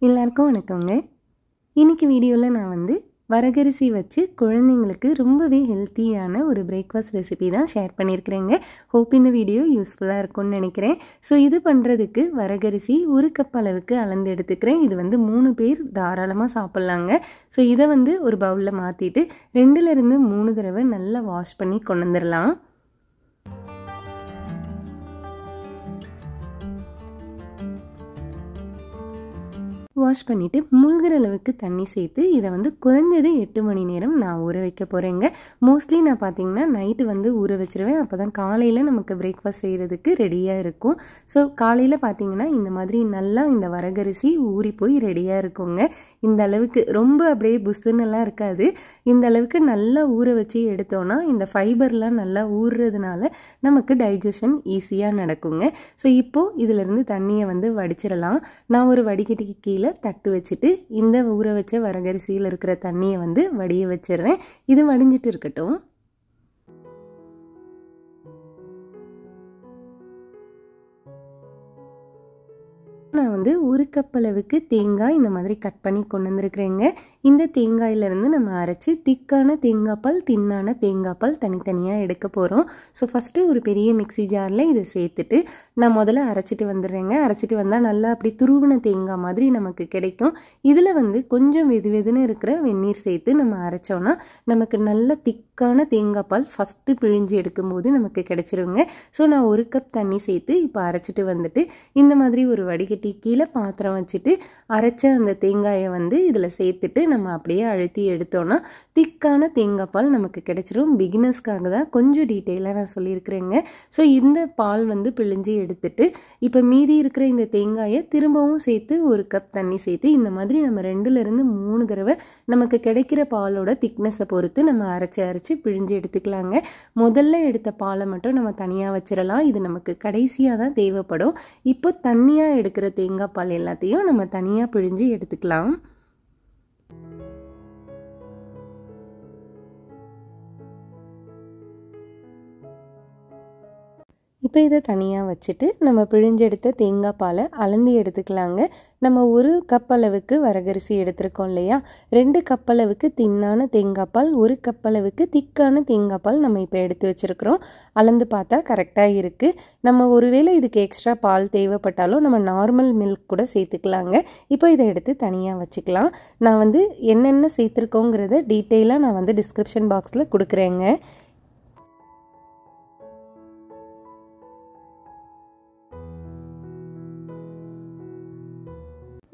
எல்லாருக்கும் வணக்கங்க. இன்னைக்கு வீடியோவில் நான் வரகரிசி வச்சு குழந்தைங்களுக்கு ரொம்பவே ஹெல்த்தியான ஒரு பிரேக்ஃபாஸ்ட் ரெசிபி தான் ஷேர் பண்ணியிருக்கிறேங்க. ஹோப் இந்த வீடியோ யூஸ்ஃபுல்லாக இருக்கும்னு நினைக்கிறேன். ஸோ இது பண்ணுறதுக்கு வரகரிசி 1 கப் அளவுக்கு அளந்து எடுத்துக்கிறேன். இது 3 பேர் தாராளமாக சாப்பிட்லாங்க. ஸோ இதை ஒரு பவுலில் மாற்றிட்டு 2லேருந்து 3 தடவை நல்லா வாஷ் பண்ணி கொண்டு வந்துடலாம். வாஷ் பண்ணிவிட்டு முழுகிற அளவுக்கு தண்ணி சேர்த்து இதை குறைஞ்சது 8 மணி நேரம் நான் ஊற வைக்க போகிறேங்க. மோஸ்ட்லி நான் பார்த்திங்கன்னா நைட்டு ஊற வச்சுருவேன். அப்போ தான் காலையில் நமக்கு பிரேக்ஃபாஸ்ட் செய்கிறதுக்கு ரெடியாக இருக்கும். ஸோ காலையில் பார்த்திங்கன்னா இந்த மாதிரி நல்லா இந்த வரகரிசி ஊறி போய் ரெடியாக இருக்குங்க. இந்த அளவுக்கு ரொம்ப அப்படியே புஸ்துன்னெல்லாம் இருக்காது. இந்த அளவுக்கு நல்லா ஊற வச்சு எடுத்தோன்னா இந்த ஃபைபர்லாம் நல்லா ஊறுறதுனால நமக்கு டைஜஷன் ஈஸியாக நடக்குங்க. ஸோ இப்போது இதிலேருந்து தண்ணியை வடிச்சிடலாம். நான் ஒரு வடிகட்டிக்கு கீழே தட்டு வச்சுட்டு இந்த ஊற வச்ச வரகரிசியில் இருக்கிற தண்ணியை வடிய வச்சிடுறேன். இது வடிஞ்சிட்டு இருக்கட்டும். நான் 1 கப் அளவுக்கு தேங்காய் இந்த மாதிரி கட் பண்ணி கொண்டு வந்திருக்கிறேங்க. இந்த தேங்காயிலேருந்து நம்ம அரைச்சி திக்கான தேங்காய் பால், தின்னான தேங்காய் பால் தனித்தனியாக எடுக்க போகிறோம். ஸோ ஃபஸ்ட்டு ஒரு பெரிய மிக்சி ஜாரில் இதை சேர்த்துட்டு நான் முதல்ல அரைச்சிட்டு வந்துடுறேங்க. அரைச்சிட்டு வந்தால் நல்லா அப்படி துருவின தேங்காய் மாதிரி நமக்கு கிடைக்கும். இதில் கொஞ்சம் வெதுன்னு இருக்கிற வெந்நீர் சேர்த்து நம்ம அரைச்சோன்னா நமக்கு நல்ல திக்கான தேங்காய் பால் ஃபஸ்ட்டு பிழிஞ்சு எடுக்கும்போது நமக்கு கிடைச்சிருங்க. ஸோ நான் 1 கப் தண்ணி சேர்த்து இப்போ அரைச்சிட்டு வந்துட்டு இந்த மாதிரி ஒரு வடிகட்டி கீழே பாத்திரம் வச்சுட்டு அரைச்ச அந்த தேங்காயை இதில் சேர்த்துட்டு நம்ம அப்படியே அழுத்தி எடுத்தோன்னா திக்கான தேங்காய் பால் நமக்கு கிடைச்சிரும். பிகினர்ஸ்க்காக தான் கொஞ்சம் டீட்டெயிலாக நான் சொல்லியிருக்கிறேங்க. ஸோ இந்த பால் பிழிஞ்சு எடுத்துட்டு இப்போ மீதி இருக்கிற இந்த தேங்காயை திரும்பவும் சேர்த்து 1 கப் தண்ணி சேர்த்து இந்த மாதிரி நம்ம 2லேருந்து 3 தடவை நமக்கு கிடைக்கிற பாலோட திக்னஸை பொறுத்து நம்ம அரைச்சி பிழிஞ்சு எடுத்துக்கலாங்க. முதல்ல எடுத்த பாலை மட்டும் நம்ம தனியாக வச்சிடலாம். இது நமக்கு கடைசியாக தான் தேவைப்படும். இப்போ தண்ணியாக எடுக்கிற தேங்காய் பால் எல்லாத்தையும் நம்ம தனியாக பிழிஞ்சு எடுத்துக்கலாம். இப்போ இதை தனியாக வச்சுட்டு நம்ம பிழிஞ்செடுத்த தேங்காய் பாலை அளந்து எடுத்துக்கலாங்க. நம்ம 1 கப் அளவுக்கு வரகரிசி எடுத்துருக்கோம் இல்லையா, 2 கப் அளவுக்கு தின்னான தேங்காய் பால், 1 கப் அளவுக்கு திக்கான தேங்காய் பால் நம்ம இப்போ எடுத்து வச்சுருக்கிறோம். அளந்து பார்த்தா கரெக்டாக இருக்குது. நம்ம ஒருவேளை இதுக்கு எக்ஸ்ட்ரா பால் தேவைப்பட்டாலும் நம்ம நார்மல் மில்க் கூட சேர்த்துக்கலாங்க. இப்போ இதை எடுத்து தனியாக வச்சுக்கலாம். நான் என்னென்ன சேர்த்துருக்கோங்கிறத டீட்டெயிலாக நான் டிஸ்கிரிப்ஷன் பாக்ஸில் கொடுக்குறேங்க.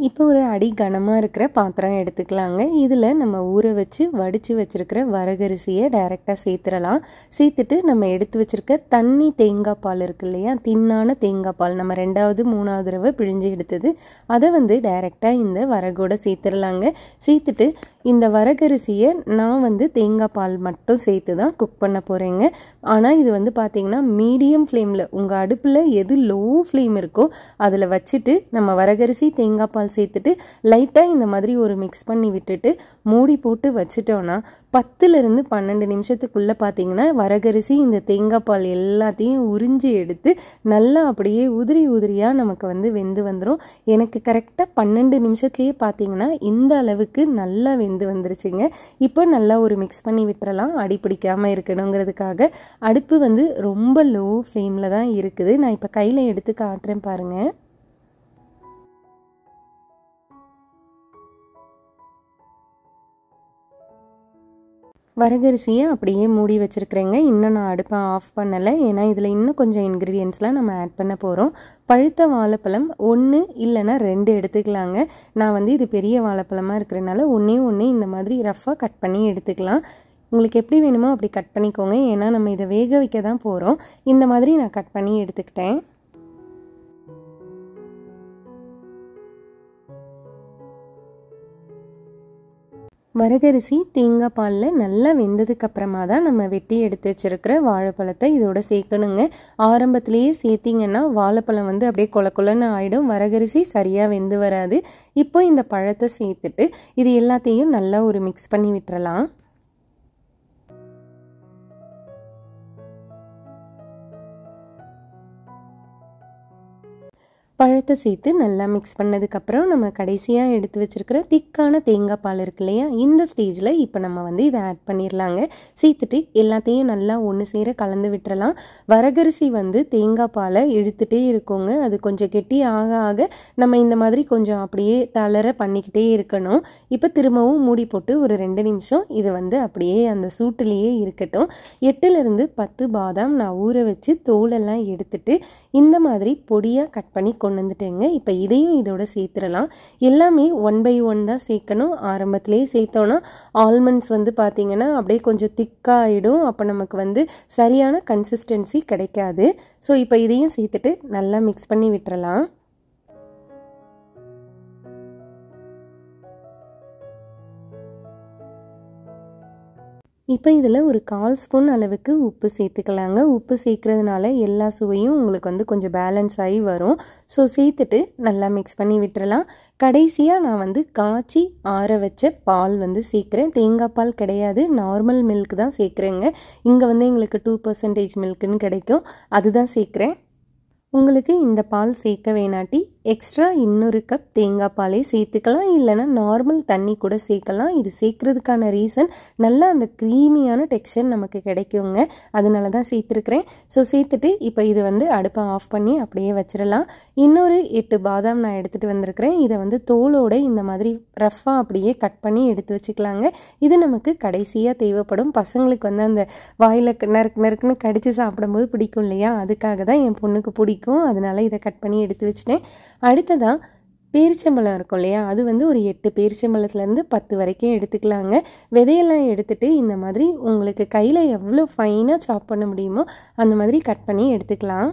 இப்போ ஒரு அடி கனமாக இருக்கிற பாத்திரம் எடுத்துக்கலாங்க. இதில் நம்ம ஊற வச்சு வடித்து வச்சுருக்கிற வரகரிசியை டைரெக்டாக சேர்த்துடலாம். சேர்த்துட்டு நம்ம எடுத்து வச்சுருக்க தண்ணி தேங்காய் பால் இருக்கு இல்லையா, தின்னான தேங்காய் பால் நம்ம 2வது 3வது தடவை பிழிஞ்சு எடுத்தது, அதை டைரெக்டாக இந்த வரகோடு சேர்த்துடலாங்க. சேர்த்துட்டு இந்த வரகரிசியை நான் தேங்காய் பால் மட்டும் சேர்த்து தான் குக் பண்ண போகிறேங்க. ஆனால் இது பார்த்திங்கன்னா மீடியம் ஃப்ளேமில், உங்கள் அடுப்பில் எது லோ ஃப்ளேம் இருக்கோ அதில் வச்சுட்டு நம்ம வரகரிசி தேங்காய் பால் சேர்த்துட்டு லைட்டாக இந்த மாதிரி ஒரு மிக்ஸ் பண்ணி விட்டுட்டு மூடி போட்டு வச்சுட்டோன்னா 10லேருந்து 12 நிமிஷத்துக்குள்ளே பார்த்தீங்கன்னா வரகரிசி இந்த தேங்காய் பால் எல்லாத்தையும் உறிஞ்சி எடுத்து நல்லா அப்படியே உதிரியாக நமக்கு வெந்து வந்துடும். எனக்கு கரெக்டாக 12 நிமிஷத்துலேயே பார்த்தீங்கன்னா இந்த அளவுக்கு நல்லா வெந்து வந்துருச்சுங்க. இப்போ நல்லா ஒரு மிக்ஸ் பண்ணி விட்டுறலாம். அடி பிடிக்காமல் இருக்கணுங்கிறதுக்காக அடுப்பு ரொம்ப லோ ஃப்ளேமில் தான் இருக்குது. நான் இப்போ கையில் எடுத்து காட்டுறேன் பாருங்கள். வரகரிசியை அப்படியே மூடி வச்சுருக்கிறேங்க. இன்னும் நான் அடுப்பை ஆஃப் பண்ணலை. ஏன்னா இதில் இன்னும் கொஞ்சம் இன்க்ரீடியன்ட்ஸ்லாம் நம்ம ஆட் பண்ண போகிறோம். பழுத்த வாழைப்பழம் 1 இல்லைன்னா 2 எடுத்துக்கலாங்க. நான் இது பெரிய வாழைப்பழமாக இருக்கிறனால 1 இந்த மாதிரி ரஃப்பாக கட் பண்ணி எடுத்துக்கலாம். உங்களுக்கு எப்படி வேணுமோ அப்படி கட் பண்ணிக்கோங்க. ஏன்னா நம்ம இதை வேக வைக்க தான் போகிறோம். இந்த மாதிரி நான் கட் பண்ணி எடுத்துக்கிட்டேன். வரகரிசி தேங்காய் பாலில் நல்லா வெந்ததுக்கு அப்புறமா தான் நம்ம வெட்டி எடுத்து வச்சிருக்கிற வாழைப்பழத்தை இதோட சேர்க்கணுங்க. ஆரம்பத்திலேயே சேர்த்திங்கன்னா வாழைப்பழம் அப்படியே கொல கொலன்னு ஆகிடும். வரகரிசி சரியாக வெந்து வராது. இப்போ இந்த பழத்தை சேர்த்துட்டு இது எல்லாத்தையும் நல்லா ஒரு மிக்ஸ் பண்ணி விட்டுறலாம். பழத்தை சேர்த்து நல்லா மிக்ஸ் பண்ணதுக்கப்புறம் நம்ம கடைசியாக எடுத்து வச்சுருக்கிற திக்கான தேங்காய் பால் இருக்கு இல்லையா, இந்த ஸ்டேஜில் இப்போ நம்ம வந்து இதை ஆட் பண்ணிடலாங்க. சேர்த்துட்டு எல்லாத்தையும் நல்லா ஒன்று சேர கலந்து விட்டுறலாம். வரகரிசி வந்து தேங்காய் பாலை இழுத்துட்டே இருக்குங்க. அது கொஞ்சம் கெட்டி ஆக ஆக நம்ம இந்த மாதிரி கொஞ்சம் அப்படியே தளர பண்ணிக்கிட்டே இருக்கணும். இப்போ திரும்பவும் மூடி போட்டு ஒரு 2 நிமிஷம் இது வந்து அப்படியே அந்த சூட்டிலேயே இருக்கட்டும். 8லேருந்து 10 பாதாம் நான் ஊற வச்சு தோலெல்லாம் எடுத்துட்டு இந்த மாதிரி பொடியாக கட் பண்ணி கொண்டு வந்துட்டேங்க. இப்போ இதையும் இதோட சேர்த்துடலாம். எல்லாமே 1 by 1 தான் சேர்க்கணும். ஆரம்பத்திலே சேர்த்தோன்னா ஆல்மண்ட்ஸ் வந்து பார்த்திங்கன்னா அப்படியே கொஞ்சம் திக்காகிடும். அப்போ நமக்கு வந்து சரியான கன்சிஸ்டன்சி கிடைக்காது. ஸோ இப்போ இதையும் சேர்த்துட்டு நல்லா மிக்ஸ் பண்ணி விட்டுறலாம். இப்போ இதில் ஒரு 1/4 ஸ்பூன் அளவுக்கு உப்பு சேர்த்துக்கலாங்க. உப்பு சேர்க்குறதுனால எல்லா சுவையும் உங்களுக்கு வந்து கொஞ்சம் பேலன்ஸ் ஆகி வரும். ஸோ சேர்த்துட்டு நல்லா மிக்ஸ் பண்ணி விட்டுறலாம். கடைசியாக நான் வந்து காய்ச்சி ஆற வச்ச பால் வந்து சேர்க்குறேன். தேங்காய் பால் கிடையாது, நார்மல் மில்க் தான் சேர்க்குறேங்க. இங்கே வந்து எங்களுக்கு 2% மில்க்குன்னு கிடைக்கும், அதுதான் சேர்க்குறேன். உங்களுக்கு இந்த பால் சேர்க்க வேணாட்டி எக்ஸ்ட்ரா இன்னொரு கப் தேங்காய் பாலே சேர்த்துக்கலாம், இல்லைனா நார்மல் தண்ணி கூட சேர்க்கலாம். இது சேர்க்குறதுக்கான ரீசன் நல்லா அந்த க்ரீமியான டெக்ஸ்சர் நமக்கு கிடைக்குங்க, அதனால தான் சேர்த்துருக்குறேன். ஸோ சேர்த்துட்டு இப்போ இது வந்து அடுப்பை ஆஃப் பண்ணி அப்படியே வச்சிடலாம். இன்னொரு 8 பாதாம் நான் எடுத்துகிட்டு வந்திருக்கிறேன். இதை வந்து தோலோட இந்த மாதிரி ரஃப்பாக அப்படியே கட் பண்ணி எடுத்து வச்சுக்கலாங்க. இது நமக்கு கடைசியாக தேவைப்படும். பசங்களுக்கு வந்து அந்த வாயில் நறுக்குன்னு கடித்து சாப்பிடும்போது பிடிக்கும் இல்லையா, அதுக்காக தான் என் பொண்ணுக்கு பிடிக்கும், அதனால இதை கட் பண்ணி எடுத்து வச்சுட்டேன். அடுத்ததாக பேரிச்சம்பழம் இருக்கும் இல்லையா, அது வந்து ஒரு 8 பேரிச்சம்பழத்துலேருந்து 10 வரைக்கும் எடுத்துக்கலாங்க. விதையெல்லாம் எடுத்துட்டு இந்த மாதிரி உங்களுக்கு கையில் எவ்வளோ ஃபைனாக சாப் பண்ண முடியுமோ அந்த மாதிரி கட் பண்ணி எடுத்துக்கலாம்.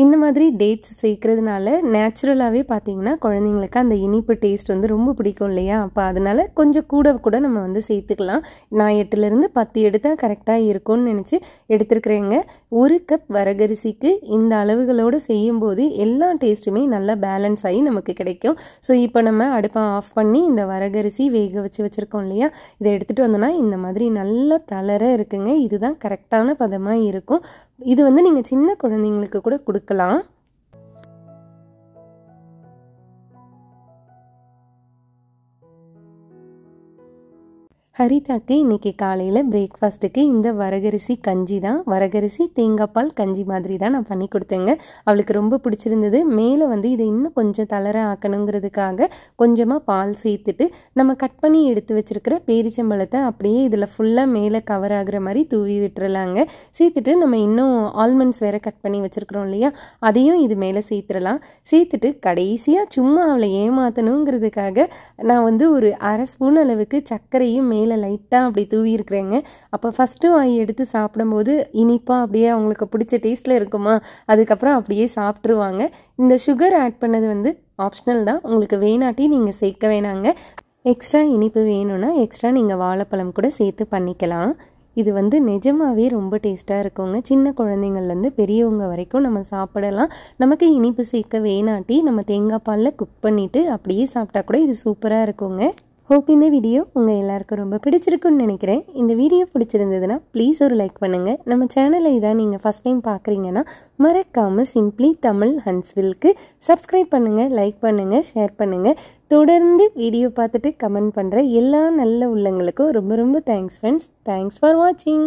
இந்த மாதிரி டேட்ஸ் சேர்க்கறதுனால நேச்சுரலாகவே பார்த்தீங்கன்னா குழந்தைங்களுக்கு அந்த இனிப்பு டேஸ்ட் வந்து ரொம்ப பிடிக்கும் இல்லையா, அப்போ அதனால் கொஞ்சம் கூட நம்ம வந்து சேர்த்துக்கலாம். நான் 8லேருந்து 10 எடுத்தால் கரெக்டாக இருக்கும்னு நினச்சி எடுத்துருக்குறேங்க. 1 கப் வரகரிசிக்கு இந்த அளவுகளோடு செய்யும்போது எல்லா டேஸ்ட்டுமே நல்லா பேலன்ஸ் ஆகி நமக்கு கிடைக்கும். ஸோ இப்போ நம்ம அடுப்பை ஆஃப் பண்ணி இந்த வரகரிசி வேக வச்சுருக்கோம் இல்லையா, இதை எடுத்துகிட்டு வந்தோன்னா இந்த மாதிரி நல்லா தளர இருக்குங்க. இதுதான் கரெக்டான பதமாக இருக்கும். இது வந்து நீங்கள் சின்ன குழந்தைங்களுக்கு கூட கொடுக்கலாம். ஹரிதாக்கு இன்றைக்கி காலையில் பிரேக்ஃபாஸ்ட்டுக்கு இந்த வரகரிசி கஞ்சி தான், வரகரிசி தேங்காய் பால் கஞ்சி மாதிரி தான் நான் பண்ணி கொடுத்தேங்க. அவளுக்கு ரொம்ப பிடிச்சிருந்தது. மேலே வந்து இதை இன்னும் கொஞ்சம் தளர ஆக்கணுங்கிறதுக்காக கொஞ்சமாக பால் சேர்த்துட்டு நம்ம கட் பண்ணி எடுத்து வச்சுருக்கிற பேரிச்சம்பழத்தை அப்படியே இதில் ஃபுல்லாக மேலே கவர் ஆகிற மாதிரி தூவி விட்டுறலாங்க. சேர்த்துட்டு நம்ம இன்னும் ஆல்மண்ட்ஸ் வேறு கட் பண்ணி வச்சுருக்குறோம் இல்லையா, அதையும் இது மேலே சேர்த்துடலாம். சேர்த்துட்டு கடைசியாக சும்மா அவளை ஏமாற்றணுங்கிறதுக்காக நான் வந்து ஒரு 1/2 ஸ்பூன் அளவுக்கு சர்க்கரையும் மேலே லைட்டாக அப்படி தூவி இருக்கிறேங்க. அப்போ ஃபஸ்ட்டு வாய் எடுத்து சாப்பிடும்போது இனிப்பாக அப்படியே அவங்களுக்கு பிடிச்ச டேஸ்ட்டில் இருக்குமா, அதுக்கப்புறம் அப்படியே சாப்பிட்ருவாங்க. இந்த சுகர் ஆட் பண்ணது வந்து ஆப்ஷனல் தான், உங்களுக்கு வேணாட்டி நீங்கள் சேர்க்க வேணாங்க. எக்ஸ்ட்ரா இனிப்பு வேணும்னா எக்ஸ்ட்ரா நீங்கள் வாழைப்பழம் கூட சேர்த்து பண்ணிக்கலாம். இது வந்து நிஜமாகவே ரொம்ப டேஸ்ட்டாக இருக்குங்க. சின்ன குழந்தைங்கள்லேருந்து பெரியவங்க வரைக்கும் நம்ம சாப்பிடலாம். நமக்கு இனிப்பு சேர்க்க வேணாட்டி நம்ம தேங்காய் பாலில் குக் பண்ணிவிட்டு அப்படியே சாப்பிட்டா கூட இது சூப்பராக இருக்குங்க. ஹோப் இந்த வீடியோ உங்கள் எல்லாருக்கும் ரொம்ப பிடிச்சிருக்குன்னு நினைக்கிறேன். இந்த வீடியோ பிடிச்சிருந்ததுன்னா ப்ளீஸ் ஒரு லைக் பண்ணுங்கள். நம்ம சேனலை இதான் நீங்கள் ஃபஸ்ட் டைம் பார்க்குறீங்கன்னா மறக்காமல் சிம்ப்ளி தமிழ் ஹன்ஸ்வில்க்கு சப்ஸ்கிரைப் பண்ணுங்கள், லைக் பண்ணுங்கள், ஷேர் பண்ணுங்கள். தொடர்ந்து வீடியோ பார்த்துட்டு கமெண்ட் பண்ணுற எல்லா நல்ல உள்ளங்களுக்கும் ரொம்ப ரொம்ப தேங்க்ஸ் ஃப்ரெண்ட்ஸ். தேங்க்ஸ் ஃபார் வாட்சிங்.